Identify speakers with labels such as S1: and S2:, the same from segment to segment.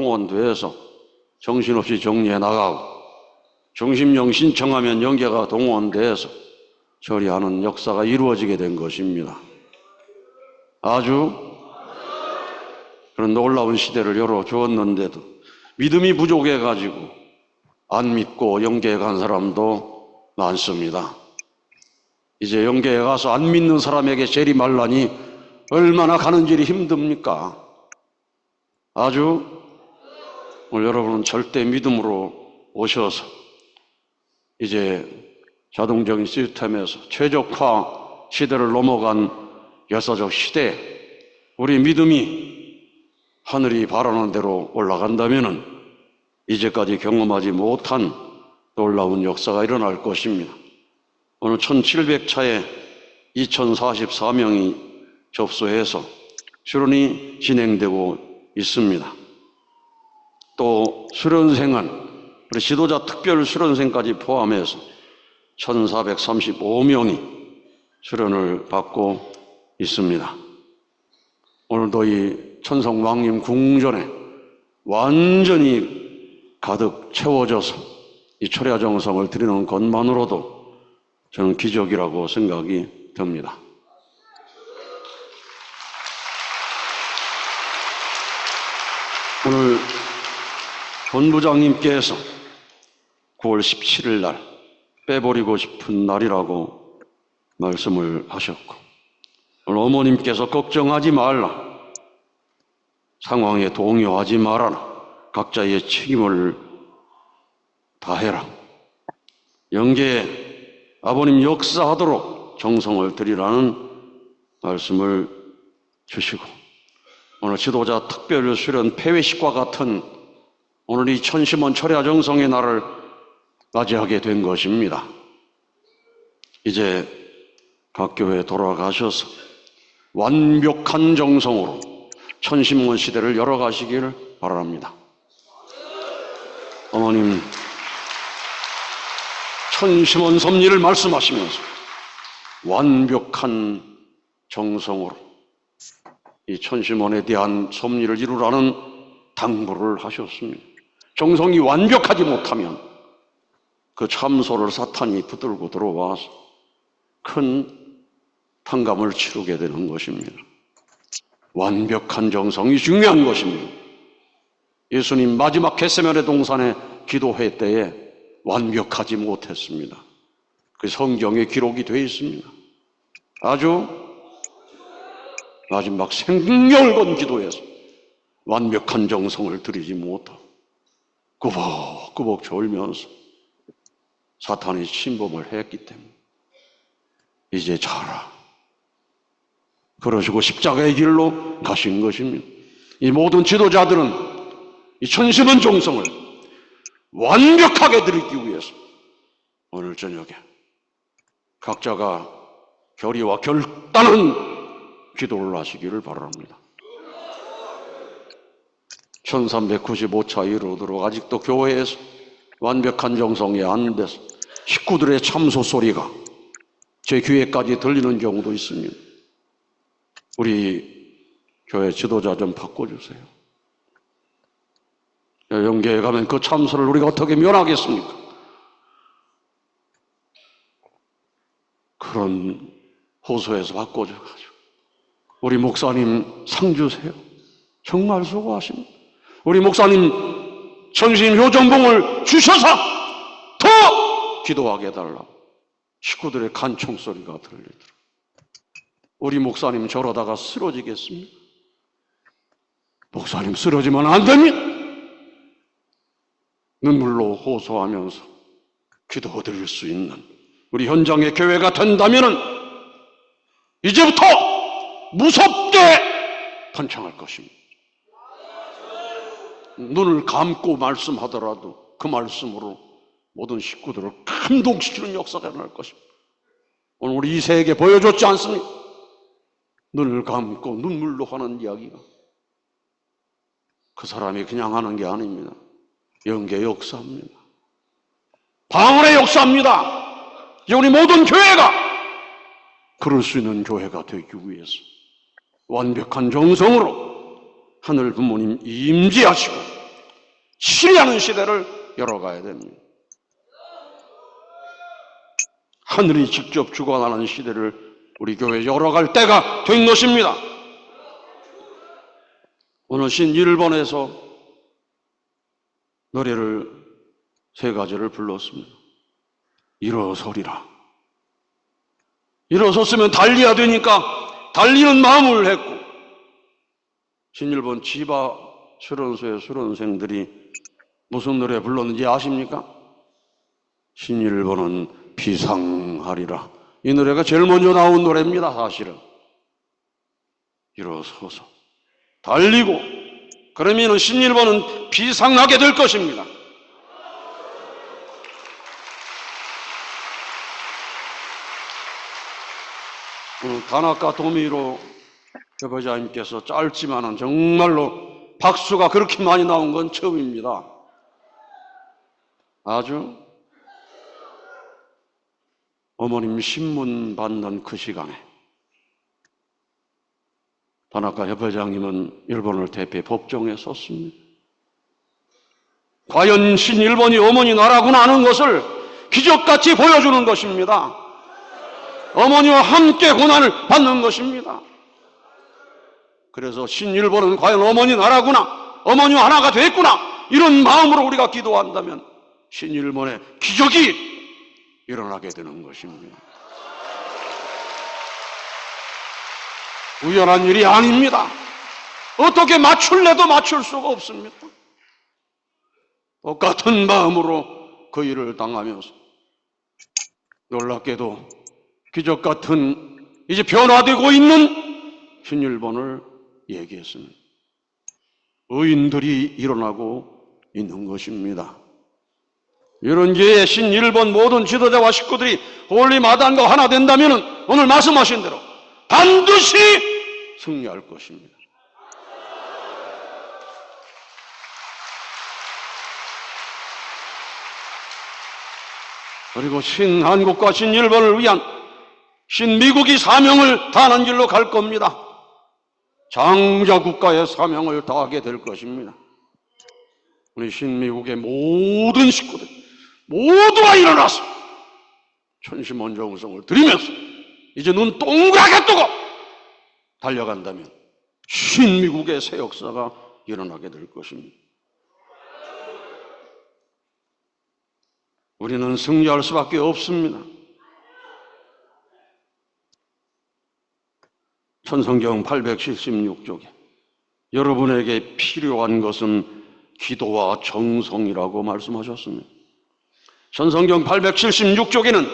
S1: 동원돼서 정신없이 정리해 나가고 중심령 신청하면 영계가 동원돼서 처리하는 역사가 이루어지게 된 것입니다. 아주 그런 놀라운 시대를 열어주었는데도 믿음이 부족해가지고 안 믿고 영계에 간 사람도 많습니다. 이제 영계에 가서 안 믿는 사람에게 재림하려니 얼마나 가는 길이 힘듭니까? 아주 오늘 여러분은 절대 믿음으로 오셔서 이제 자동적인 시스템에서 최적화 시대를 넘어간 역사적 시대에 우리 믿음이 하늘이 바라는 대로 올라간다면 이제까지 경험하지 못한 놀라운 역사가 일어날 것입니다. 오늘 1700차에 2044명이 접수해서 수련이 진행되고 있습니다. 또 수련생은 우리 지도자 특별 수련생까지 포함해서 1435명이 수련을 받고 있습니다. 오늘도 이 천성왕님 궁전에 완전히 가득 채워져서 이 철야정성을 드리는 것만으로도 저는 기적이라고 생각이 듭니다. 오늘 본부장님께서 9월 17일 날 빼버리고 싶은 날이라고 말씀을 하셨고, 오늘 어머님께서 걱정하지 말라, 상황에 동요하지 말아라, 각자의 책임을 다해라, 영계에 아버님 역사하도록 정성을 드리라는 말씀을 주시고, 오늘 지도자 특별 수련 폐회식과 같은 오늘 이 천심원 철야 정성의 날을 맞이하게 된 것입니다. 이제 각 교회에 돌아가셔서 완벽한 정성으로 천심원 시대를 열어가시기를 바랍니다. 어머님, 천심원 섭리를 말씀하시면서 완벽한 정성으로 이 천심원에 대한 섭리를 이루라는 당부를 하셨습니다. 정성이 완벽하지 못하면 그 참소를 사탄이 붙들고 들어와서 큰 탕감을 치르게 되는 것입니다. 완벽한 정성이 중요한 것입니다. 예수님 마지막 겟세마네 동산의 기도회 때에 완벽하지 못했습니다. 그 성경에 기록이 되어 있습니다. 아주 마지막 생명을 건 기도에서 완벽한 정성을 들이지 못하고 꾸벅꾸벅 졸면서 사탄이 침범을 했기 때문에 이제 자라, 그러시고 십자가의 길로 가신 것입니다. 이 모든 지도자들은 이 천심원 정성을 완벽하게 드리기 위해서 오늘 저녁에 각자가 결의와 결단한 기도를 하시기를 바랍니다. 1395차 이르도록 아직도 교회에서 완벽한 정성이 안 돼서 식구들의 참소 소리가 제 귀에까지 들리는 경우도 있습니다. 우리 교회 지도자 좀 바꿔주세요. 영계에 가면 그 참소를 우리가 어떻게 면하겠습니까? 그런 호소에서 바꿔줘가지고 우리 목사님 상 주세요. 정말 수고하십니다. 우리 목사님 천심 효정봉을 주셔서 더 기도하게 해달라고 식구들의 간청 소리가 들리더라고요. 우리 목사님 저러다가 쓰러지겠습니까? 목사님 쓰러지면 안 됩니다. 눈물로 호소하면서 기도드릴 수 있는 우리 현장의 교회가 된다면 이제부터 무섭게 번창할 것입니다. 눈을 감고 말씀하더라도 그 말씀으로 모든 식구들을 감동시키는 역사가 일어날 것입니다. 오늘 우리 이 세계에 보여줬지 않습니까? 눈을 감고 눈물로 하는 이야기가 그 사람이 그냥 하는 게 아닙니다. 영계 역사입니다. 방언의 역사입니다. 우리 모든 교회가 그럴 수 있는 교회가 되기 위해서 완벽한 정성으로 하늘 부모님 임재하시고 치리하는 시대를 열어가야 됩니다. 하늘이 직접 주관하는 시대를 우리 교회에 열어갈 때가 된 것입니다. 오늘 신일본에서 노래를 세 가지를 불렀습니다. 일어서리라. 일어섰으면 달려야 되니까 달리는 마음을 했고, 신일본 지바 수련소의 수련생들이 무슨 노래 불렀는지 아십니까? 신일본은 비상하리라. 이 노래가 제일 먼저 나온 노래입니다. 사실은 일어서서 달리고 그러면 신일본은 비상하게 될 것입니다. 다나카 도미로 교회자님께서 짧지만은 정말로 박수가 그렇게 많이 나온 건 처음입니다. 아주 어머님 신문 받는 그 시간에 다나카 협회장님은 일본을 대표해 법정에 섰습니다. 과연 신일본이 어머니 나라구나 하는 것을 기적같이 보여주는 것입니다. 어머니와 함께 고난을 받는 것입니다. 그래서 신일본은 과연 어머니 나라구나, 어머니와 하나가 됐구나, 이런 마음으로 우리가 기도한다면 신일본의 기적이 일어나게 되는 것입니다. 우연한 일이 아닙니다. 어떻게 맞출래도 맞출 수가 없습니다. 똑같은 마음으로 그 일을 당하면서 놀랍게도 기적 같은 이제 변화되고 있는 신일본을 얘기했습니다. 의인들이 일어나고 있는 것입니다. 이런 기회에 신일본 모든 지도자와 식구들이 홀리 마당과 하나 된다면 오늘 말씀하신 대로 반드시 승리할 것입니다. 그리고 신한국과 신일본을 위한 신미국이 사명을 다하는 길로 갈 겁니다. 장자국가의 사명을 다하게 될 것입니다. 우리 신미국의 모든 식구들 모두가 일어나서 천시mon정성을 드리면서 이제 눈 동그랗게 뜨고 달려간다면 신미국의 새 역사가 일어나게 될 것입니다. 우리는 승리할 수밖에 없습니다. 천성경 876쪽에 여러분에게 필요한 것은 기도와 정성이라고 말씀하셨습니다. 천성경 876쪽에는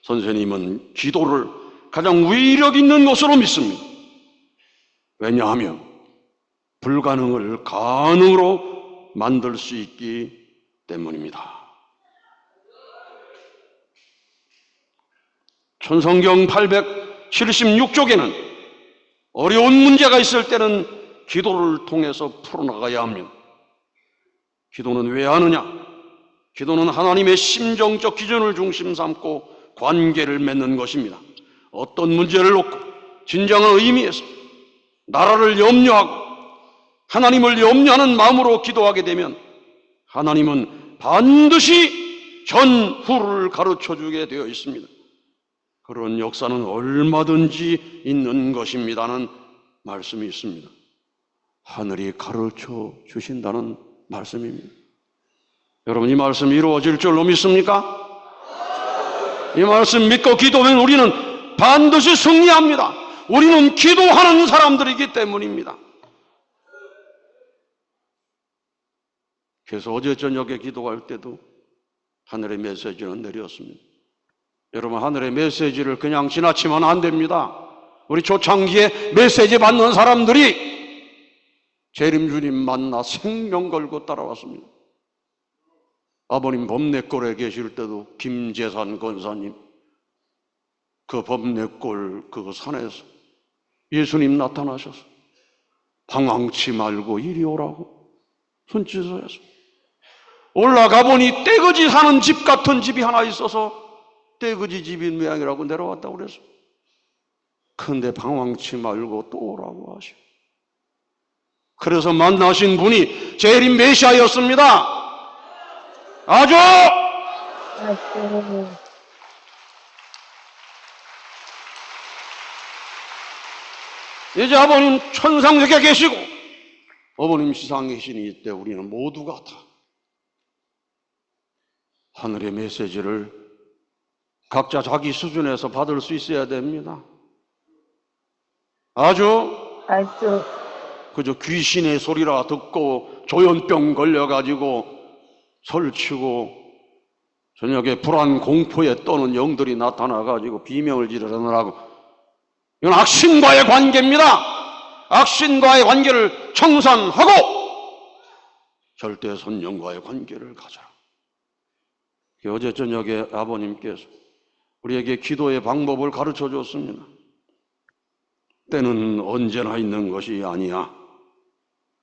S1: 선생님은 기도를 가장 위력 있는 것으로 믿습니다. 왜냐하면 불가능을 가능으로 만들 수 있기 때문입니다. 천성경 876쪽에는 어려운 문제가 있을 때는 기도를 통해서 풀어나가야 합니다. 기도는 왜 하느냐? 기도는 하나님의 심정적 기준을 중심 삼고 관계를 맺는 것입니다. 어떤 문제를 놓고 진정한 의미에서 나라를 염려하고 하나님을 염려하는 마음으로 기도하게 되면 하나님은 반드시 전후를 가르쳐주게 되어 있습니다. 그런 역사는 얼마든지 있는 것입니다는 말씀이 있습니다. 하늘이 가르쳐 주신다는 말씀입니다. 여러분, 이 말씀이 이루어질 줄로 믿습니까? 이 말씀 믿고 기도하면 우리는 반드시 승리합니다. 우리는 기도하는 사람들이기 때문입니다. 그래서 어제 저녁에 기도할 때도 하늘의 메시지는 내렸습니다. 여러분, 하늘의 메시지를 그냥 지나치면 안 됩니다. 우리 초창기에 메시지 받는 사람들이 재림 주님 만나 생명 걸고 따라왔습니다. 아버님 범내골에 계실 때도 김재산 권사님 그 범내골 그 산에서 예수님 나타나셔서 방황치 말고 이리 오라고 손짓을 해서 올라가 보니 떼거지 사는 집 같은 집이 하나 있어서 떼거지 집인 모양이라고 내려왔다고 그래서 근데 방황치 말고 또 오라고 하시고 그래서 만나신 분이 재림 메시아였습니다. 아주 이제 아버님 천상석에 계시고 어머님 지상에 계시니 이때 우리는 모두가 다 하늘의 메시지를 각자 자기 수준에서 받을 수 있어야 됩니다. 아주 그저 귀신의 소리라 듣고 조현병 걸려가지고 설치고 저녁에 불안 공포에 떠는 영들이 나타나가지고 비명을 지르느라고, 이건 악신과의 관계입니다. 악신과의 관계를 청산하고 절대 선영과의 관계를 가져라. 어제 저녁에 아버님께서 우리에게 기도의 방법을 가르쳐 줬습니다. 때는 언제나 있는 것이 아니야.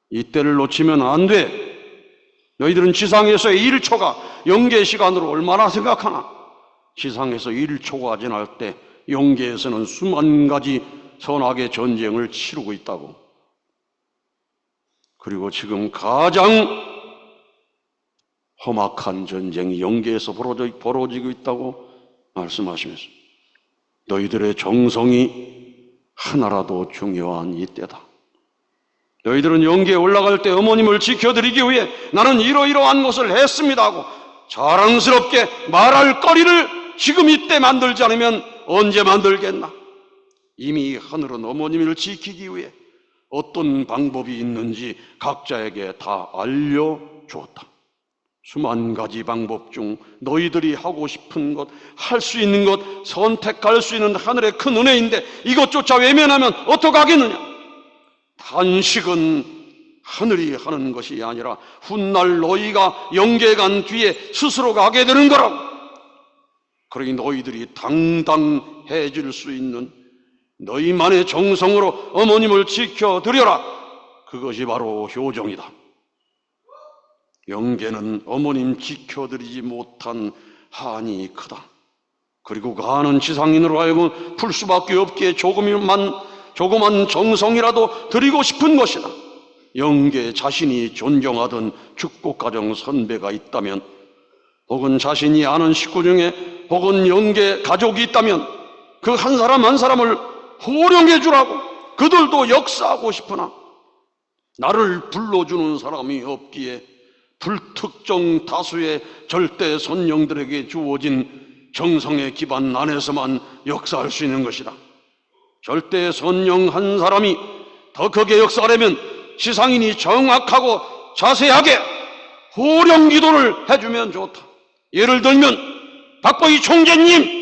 S1: 이 때를 놓치면 안 돼. 너희들은 지상에서의 1초가 영계 시간으로 얼마나 생각하나? 지상에서 1초가 지날 때 영계에서는 수만 가지 선악의 전쟁을 치르고 있다고. 그리고 지금 가장 험악한 전쟁이 영계에서 벌어지고 있다고 말씀하시면서 너희들의 정성이 하나라도 중요한 이때다. 너희들은 영계에 올라갈 때 어머님을 지켜드리기 위해 나는 이러이러한 것을 했습니다 하고 자랑스럽게 말할 거리를 지금 이때 만들지 않으면 언제 만들겠나? 이미 하늘은 어머님을 지키기 위해 어떤 방법이 있는지 각자에게 다 알려주었다. 수만 가지 방법 중 너희들이 하고 싶은 것, 할 수 있는 것, 선택할 수 있는 하늘의 큰 은혜인데 이것조차 외면하면 어떡하겠느냐? 단식은 하늘이 하는 것이 아니라 훗날 너희가 영계 간 뒤에 스스로 가게 되는 거라고. 그러니 너희들이 당당해질 수 있는 너희만의 정성으로 어머님을 지켜드려라. 그것이 바로 효정이다. 영계는 어머님 지켜드리지 못한 한이 크다. 그리고 가는 지상인으로 하여금 풀 수밖에 없기에 조그만 정성이라도 드리고 싶은 것이다. 영계 자신이 존경하던 축복가정 선배가 있다면, 혹은 자신이 아는 식구 중에 혹은 영계 가족이 있다면 그 한 사람 한 사람을 호령해 주라고. 그들도 역사하고 싶으나 나를 불러주는 사람이 없기에 불특정 다수의 절대 선영들에게 주어진 정성의 기반 안에서만 역사할 수 있는 것이다. 절대 선영 한 사람이 더 크게 역사하려면 지상인이 정확하고 자세하게 호령 기도를 해주면 좋다. 예를 들면 박보희 총재님,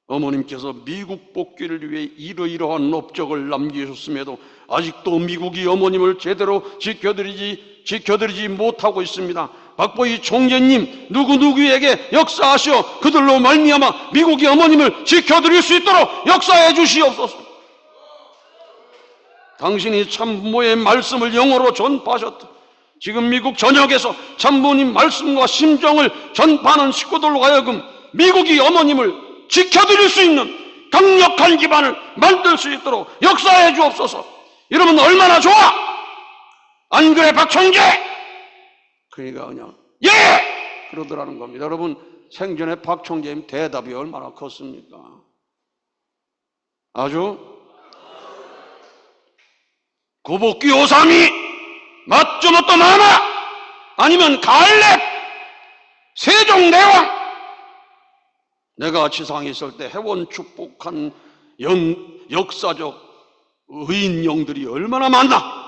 S1: 어머님께서 미국 복귀를 위해 이러이러한 업적을 남기셨음에도 아직도 미국이 어머님을 제대로 지켜드리지 못하고 있습니다. 박보희 총재님, 누구누구에게 역사하시어 그들로 말미암아 미국이 어머님을 지켜드릴 수 있도록 역사해 주시옵소서. 당신이 참부모의 말씀을 영어로 전파하셨다. 지금 미국 전역에서 참부모님 말씀과 심정을 전파하는 식구들로 하여금 미국이 어머님을 지켜드릴 수 있는 강력한 기반을 만들 수 있도록 역사해 주옵소서. 이러면 얼마나 좋아? 안 그래 박 총재? 그러니까 그냥 예! 그러더라는 겁니다. 여러분, 생전에 박 총재님 대답이 얼마나 컸습니까? 아주 구복기 오삼이 맞좀 어떤 하나 아니면 갈렙 세종대왕. 내가 지상에 있을 때 해원 축복한 역사적 의인 영들이 얼마나 많나?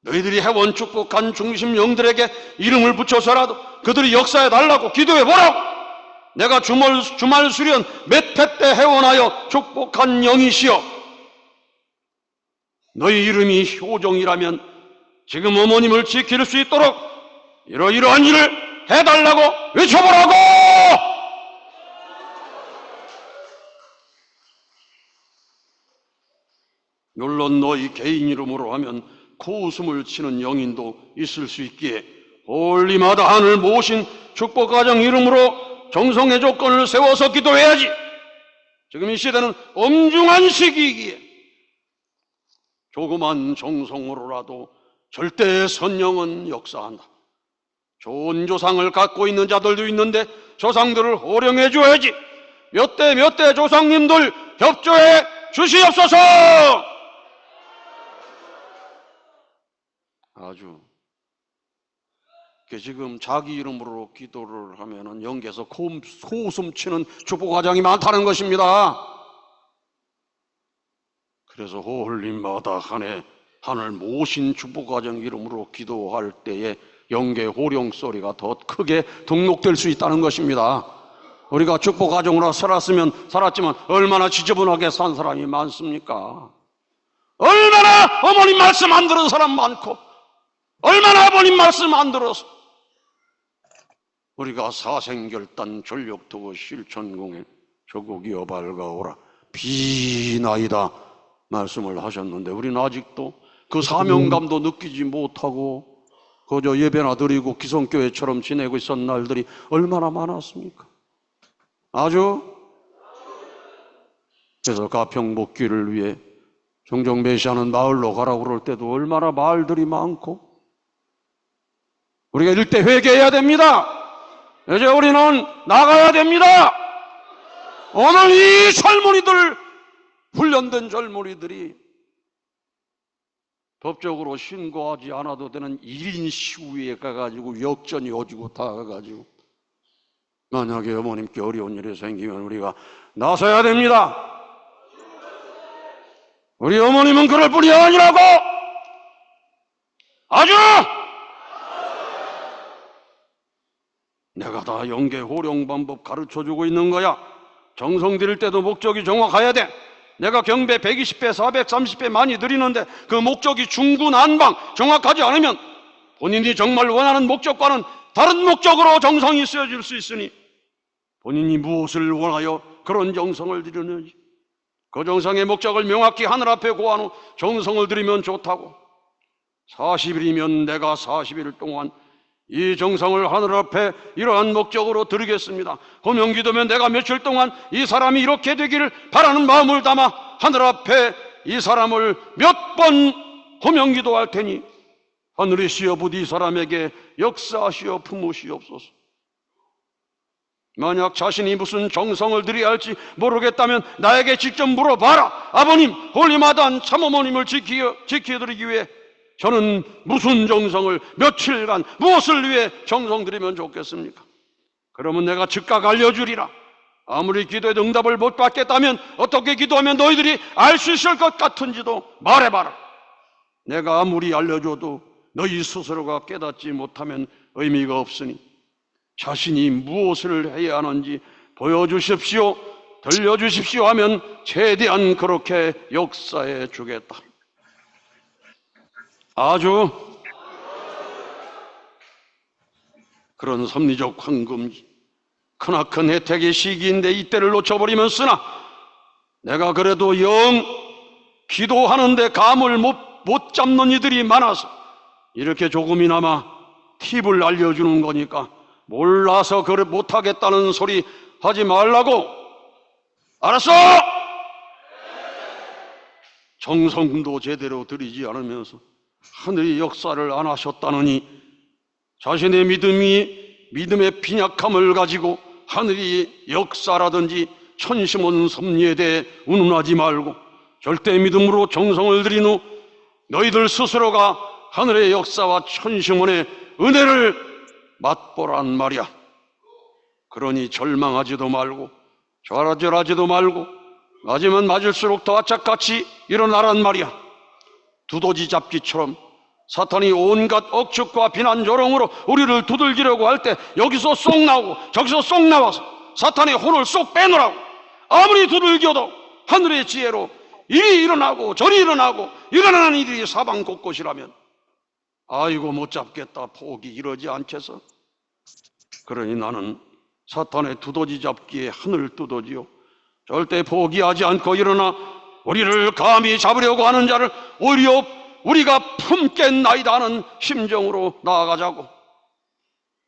S1: 너희들이 해원 축복한 중심 영들에게 이름을 붙여서라도 그들이 역사해 달라고 기도해 보라고. 내가 주말 수련 몇 해 때 해원하여 축복한 영이시여, 너희 이름이 효정이라면 지금 어머님을 지킬 수 있도록 이러이러한 일을 해달라고 외쳐보라고. 물론 너희 개인 이름으로 하면 코웃음을 치는 영인도 있을 수 있기에 홀리마다 하늘 모신 축복가정 이름으로 정성의 조건을 세워서 기도해야지. 지금 이 시대는 엄중한 시기이기에 조그만 정성으로라도 절대 선영은 역사한다. 좋은 조상을 갖고 있는 자들도 있는데 조상들을 호령해 줘야지. 몇 대 조상님들 협조해 주시옵소서. 아주 지금 자기 이름으로 기도를 하면은 영계에서 코웃음 치는 축복과정이 많다는 것입니다. 그래서 호홀림마다 한해 하늘 모신 축복과정 이름으로 기도할 때에 영계 호령 소리가 더 크게 등록될 수 있다는 것입니다. 우리가 축복과정으로 살았지만 얼마나 지저분하게 산 사람이 많습니까? 얼마나 어머님 말씀 안 들은 사람 많고, 얼마나 아버님 말씀 안 들어서 우리가 사생결단 전력도구 실천공에 조국이여 밝아오라 비나이다 말씀을 하셨는데 우리는 아직도 그 사명감도 느끼지 못하고 그저 예배나 드리고 기성교회처럼 지내고 있었던 날들이 얼마나 많았습니까? 그래서 가평 복귀를 위해 종종 매시하는 마을로 가라고 그럴 때도 얼마나 마을들이 많고, 우리가 일대 회개해야 됩니다. 이제 우리는 나가야 됩니다. 오늘 이 젊은이들, 훈련된 젊은이들이 법적으로 신고하지 않아도 되는 1인 시위에 가가지고 역전이 오지고 다 가가지고 만약에 어머님께 어려운 일이 생기면 우리가 나서야 됩니다. 우리 어머님은 그럴 뿐이 아니라고. 아주 내가 다 영계 호령 방법 가르쳐주고 있는 거야. 정성 드릴 때도 목적이 정확해야 돼. 내가 경배 120배, 430배 많이 드리는데 그 목적이 중구난방 정확하지 않으면 본인이 정말 원하는 목적과는 다른 목적으로 정성이 쓰여질 수 있으니 본인이 무엇을 원하여 그런 정성을 드리는지 그 정성의 목적을 명확히 하늘 앞에 고한 후 정성을 드리면 좋다고. 40일이면 내가 40일 동안 이 정성을 하늘 앞에 이러한 목적으로 드리겠습니다. 호명기도면 내가 며칠 동안 이 사람이 이렇게 되기를 바라는 마음을 담아 하늘 앞에 이 사람을 몇 번 호명기도할 테니 하늘이시여 부디 이 사람에게 역사하시어 품으시옵소서. 만약 자신이 무슨 정성을 드려야 할지 모르겠다면 나에게 직접 물어봐라. 아버님, 홀리마단 참어머님을 지켜드리기 위해 저는 무슨 정성을 며칠간 무엇을 위해 정성 드리면 좋겠습니까? 그러면 내가 즉각 알려주리라. 아무리 기도해도 응답을 못 받겠다면 어떻게 기도하면 너희들이 알 수 있을 것 같은지도 말해봐라. 내가 아무리 알려줘도 너희 스스로가 깨닫지 못하면 의미가 없으니 자신이 무엇을 해야 하는지 보여주십시오, 들려주십시오 하면 최대한 그렇게 역사해 주겠다. 아주 그런 섭리적 황금지, 크나큰 혜택의 시기인데 이때를 놓쳐버리면 쓰나 내가 그래도 영 기도하는데 감을 못 잡는 이들이 많아서 이렇게 조금이나마 팁을 알려주는 거니까 몰라서 그를 못하겠다는 소리 하지 말라고. 알았어? 정성도 제대로 드리지 않으면서 하늘이 역사를 안 하셨다느니 자신의 믿음의 빈약함을 가지고 하늘이 역사라든지 천심원 섭리에 대해 운운하지 말고 절대 믿음으로 정성을 드린 후 너희들 스스로가 하늘의 역사와 천심원의 은혜를 맛보란 말이야. 그러니 절망하지도 말고 좌절하지도 말고 맞으면 맞을수록 더 악착같이 일어나란 말이야. 두더지 잡기처럼 사탄이 온갖 억측과 비난 조롱으로 우리를 두들기려고 할 때 여기서 쏙 나오고 저기서 쏙 나와서 사탄의 혼을 쏙 빼놓으라고. 아무리 두들겨도 하늘의 지혜로 이리 일어나고 저리 일어나고 일어나는 일이 사방 곳곳이라면 아이고 못 잡겠다 포기 이러지 않겠어? 그러니 나는 사탄의 두더지 잡기에 하늘 두더지요 절대 포기하지 않고 일어나 우리를 감히 잡으려고 하는 자를 오히려 우리가 품겠나이다 하는 심정으로 나아가자고.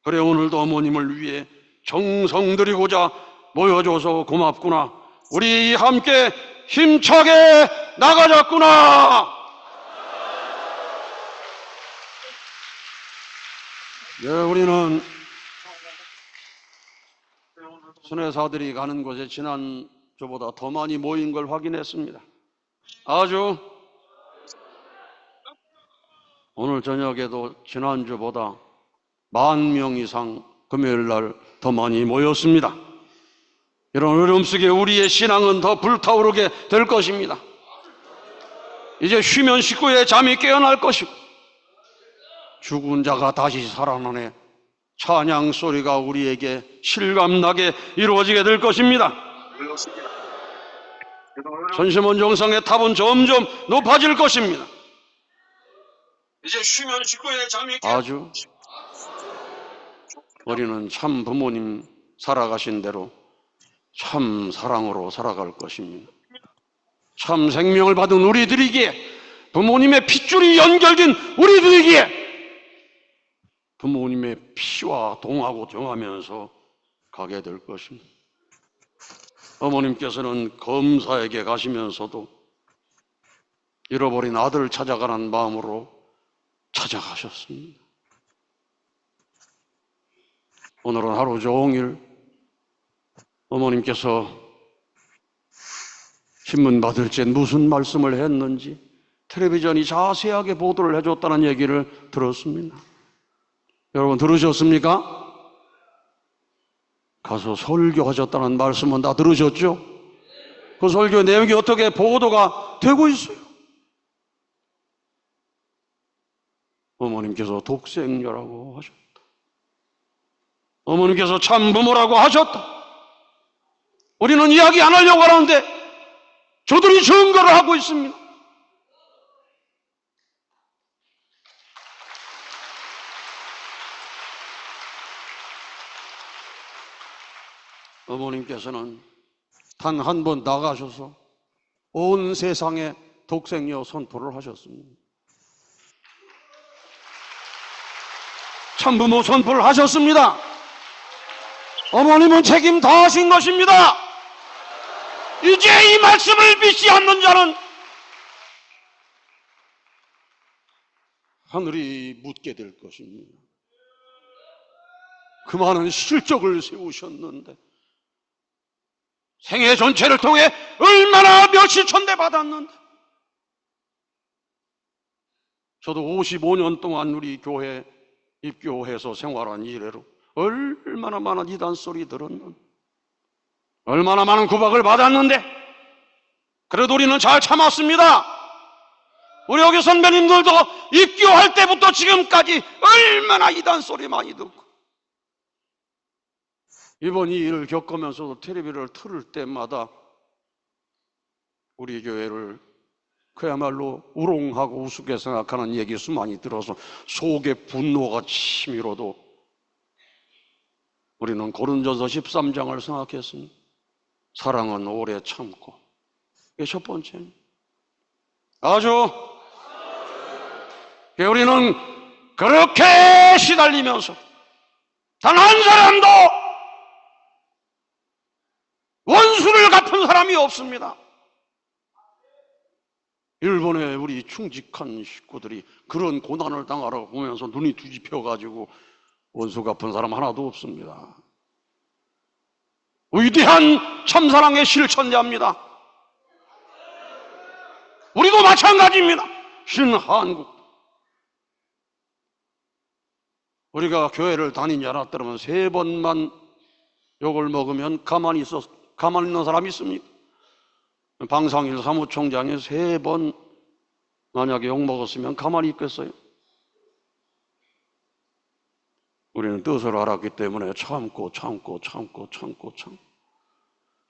S1: 그래 오늘도 어머님을 위해 정성 드리고자 모여줘서 고맙구나. 우리 함께 힘차게 나가자꾸나. 네, 우리는 순회사들이 가는 곳에 지난주보다 더 많이 모인 걸 확인했습니다. 아주 오늘 저녁에도 지난주보다 10,000명 이상 금요일 날 더 많이 모였습니다. 이런 어려움 속에 우리의 신앙은 더 불타오르게 될 것입니다. 이제 쉬면 식구의 잠이 깨어날 것이고 죽은 자가 다시 살아나네 찬양 소리가 우리에게 실감나게 이루어지게 될 것입니다. 전심원 정상의 탑은 점점 높아질 것입니다. 이제 쉬면 식구의 잠이 아주 우리는 참 부모님 살아가신 대로 참 사랑으로 살아갈 것입니다. 참 생명을 받은 우리들이기에 부모님의 핏줄이 연결된 우리들이기에 부모님의 피와 동하고 정하면서 가게 될 것입니다. 어머님께서는 검사에게 가시면서도 잃어버린 아들을 찾아가는 마음으로 찾아가셨습니다. 오늘은 하루 종일 어머님께서 신문 받을 때 무슨 말씀을 했는지 텔레비전이 자세하게 보도를 해줬다는 얘기를 들었습니다. 여러분 들으셨습니까? 가서 설교하셨다는 말씀은 다 들으셨죠? 그 설교 내용이 어떻게 보도가 되고 있어요? 어머님께서 독생녀라고 하셨다. 어머님께서 참부모라고 하셨다. 우리는 이야기 안 하려고 하는데 저들이 증거를 하고 있습니다. 어머님께서는 단 한 번 나가셔서 온 세상에 독생녀 선포를 하셨습니다. 참부모 선포를 하셨습니다. 어머님은 책임 다 하신 것입니다. 이제 이 말씀을 믿지 않는 자는 하늘이 묻게 될 것입니다. 그 많은 실적을 세우셨는데 생애 전체를 통해 얼마나 몇십천대 받았는데 저도 55년 동안 우리 교회 입교해서 생활한 이래로 얼마나 많은 이단 소리 들었는데 얼마나 많은 구박을 받았는데 그래도 우리는 잘 참았습니다. 우리 여기 선배님들도 입교할 때부터 지금까지 얼마나 이단 소리 많이 듣고 이번 이 일을 겪으면서도 텔레비를 틀을 때마다 우리 교회를 그야말로 우롱하고 우습게 생각하는 얘기 수많이 들어서 속에 분노가 치밀어도 우리는 고린도전서 13장을 생각했습니다. 사랑은 오래 참고. 이게 첫 번째입니다. 아주 우리는 그렇게 시달리면서 단 한 사람도 원수를 갚은 사람이 없습니다. 일본의 우리 충직한 식구들이 그런 고난을 당하러 보면서 눈이 뒤집혀가지고 원수 갚은 사람 하나도 없습니다. 위대한 참사랑의 실천자입니다. 우리도 마찬가지입니다. 신한국. 우리가 교회를 다니지 않았더라면 3번만 욕을 먹으면 가만히 있는 사람이 있습니까? 방상일 사무총장이 3번 만약에 욕 먹었으면 가만히 있겠어요? 우리는 뜻을 알았기 때문에 참고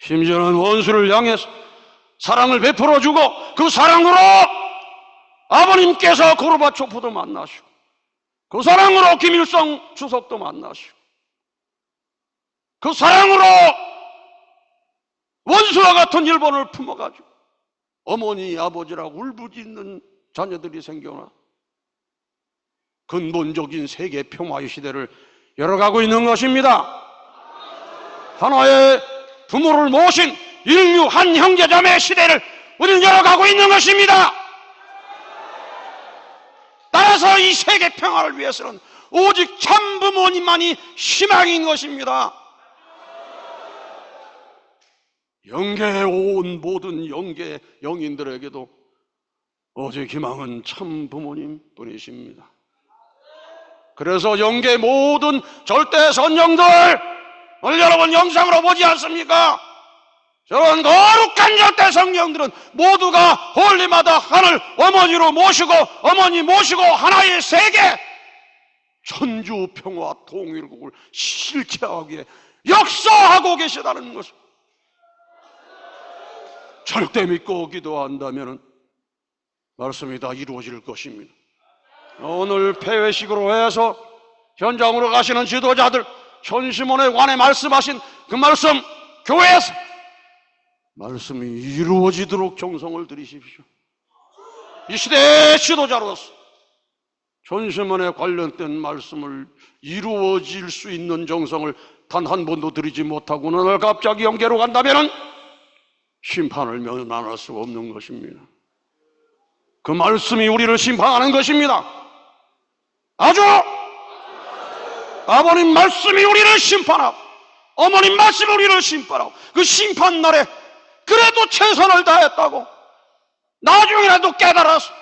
S1: 심지어는 원수를 향해서 사랑을 베풀어주고 그 사랑으로 아버님께서 고르바초프도 만나시고 그 사랑으로 김일성 주석도 만나시고 그 사랑으로 원수와 같은 일본을 품어가지고 어머니 아버지라고 울부짖는 자녀들이 생겨나 근본적인 세계 평화의 시대를 열어가고 있는 것입니다. 하나의 부모를 모신 인류 한 형제자매의 시대를 우리는 열어가고 있는 것입니다. 따라서 이 세계 평화를 위해서는 오직 참 부모님만이 희망인 것입니다. 영계에 온 모든 영계 영인들에게도 오직 희망은 참 부모님 뿐이십니다. 그래서 영계 모든 절대 선정들, 오늘 여러분 영상으로 보지 않습니까? 저런 거룩한 절대 성령들은 모두가 홀리마다 하늘 어머니로 모시고, 어머니 모시고 하나의 세계, 천주 평화 통일국을 실체하기 위해 역사하고 계시다는 것을 절대 믿고 기도한다면 말씀이 다 이루어질 것입니다. 오늘 폐회식으로 해서 현장으로 가시는 지도자들, 천시몬에 관해 말씀하신 그 말씀, 교회에서 말씀이 이루어지도록 정성을 들이십시오. 이 시대의 지도자로서 천시몬에 관련된 말씀을 이루어질 수 있는 정성을 단 한 번도 들이지 못하고 오늘 갑자기 영계로 간다면 심판을 면할 수가 없는 것입니다. 그 말씀이 우리를 심판하는 것입니다. 아주 아버님 말씀이 우리를 심판하고 어머님 말씀이 우리를 심판하고 그 심판날에 그래도 최선을 다했다고 나중이라도 깨달아서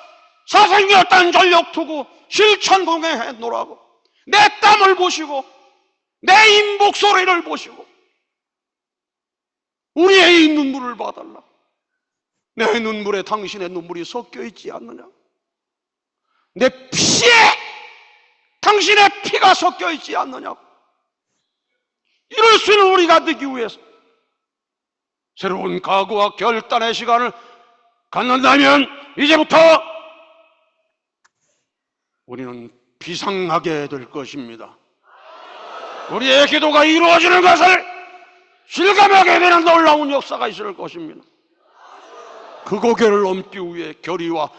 S1: 사생결단 전력 투구 실천 공행해 놓으라고 내 땀을 보시고 내 인복 소리를 보시고 우리의 이 눈물을 봐달라. 내 눈물에 당신의 눈물이 섞여 있지 않느냐? 내 피에 당신의 피가 섞여 있지 않느냐? 이럴 수 있는 우리가 되기 위해서 새로운 각오와 결단의 시간을 갖는다면 이제부터 우리는 비상하게 될 것입니다. 우리의 기도가 이루어지는 것을 실감하게 되는 놀라운 역사가 있을 것입니다. 그 고개를 넘기 위해 결의와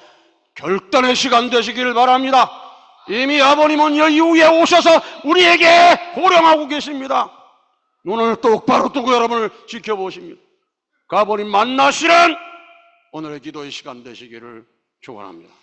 S1: 결단의 시간 되시기를 바랍니다. 이미 아버님은 여기 위에 오셔서 우리에게 호령하고 계십니다. 눈을 똑바로 뜨고 여러분을 지켜보십니다. 그 아버님 만나시는 오늘의 기도의 시간 되시기를 축원합니다.